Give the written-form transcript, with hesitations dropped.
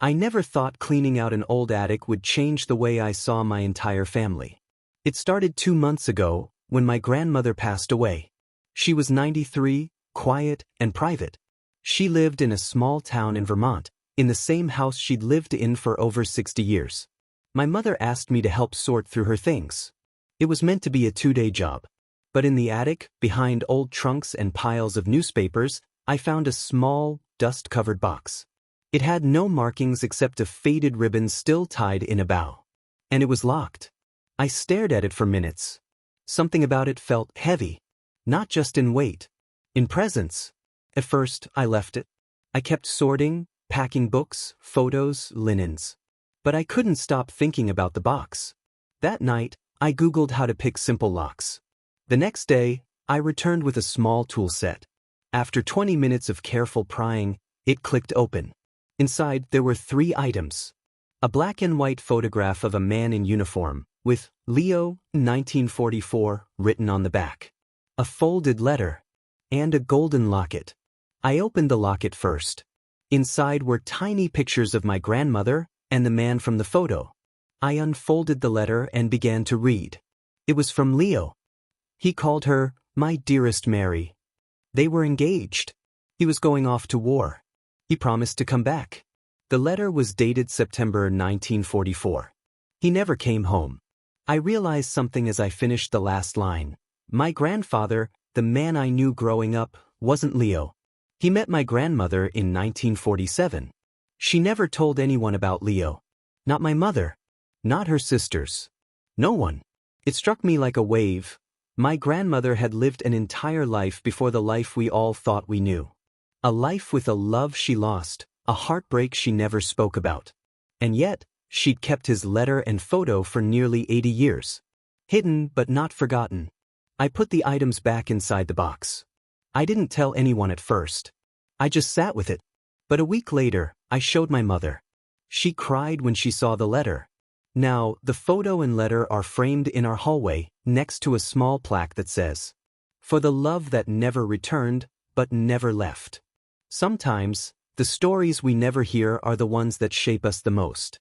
I never thought cleaning out an old attic would change the way I saw my entire family. It started 2 months ago, when my grandmother passed away. She was 93, quiet and private. She lived in a small town in Vermont, in the same house she'd lived in for over 60 years. My mother asked me to help sort through her things. It was meant to be a 2-day job. But in the attic, behind old trunks and piles of newspapers, I found a small, dust-covered box. It had no markings except a faded ribbon still tied in a bow. And it was locked. I stared at it for minutes. Something about it felt heavy. Not just in weight. In presence. At first, I left it. I kept sorting, packing books, photos, linens. But I couldn't stop thinking about the box. That night, I Googled how to pick simple locks. The next day, I returned with a small tool set. After 20 minutes of careful prying, it clicked open. Inside, there were 3 items. A black and white photograph of a man in uniform, with Leo, 1944, written on the back. A folded letter. And a golden locket. I opened the locket first. Inside were tiny pictures of my grandmother and the man from the photo. I unfolded the letter and began to read. It was from Leo. He called her, "My dearest Mary." They were engaged. He was going off to war. He promised to come back. The letter was dated September 1944. He never came home. I realized something as I finished the last line. My grandfather, the man I knew growing up, wasn't Leo. He met my grandmother in 1947. She never told anyone about Leo. Not my mother. Not her sisters. No one. It struck me like a wave. My grandmother had lived an entire life before the life we all thought we knew. A life with a love she lost, a heartbreak she never spoke about. And yet, she'd kept his letter and photo for nearly 80 years. Hidden but not forgotten. I put the items back inside the box. I didn't tell anyone at first. I just sat with it. But a week later, I showed my mother. She cried when she saw the letter. Now, the photo and letter are framed in our hallway, next to a small plaque that says, "For the love that never returned, but never left." Sometimes, the stories we never hear are the ones that shape us the most.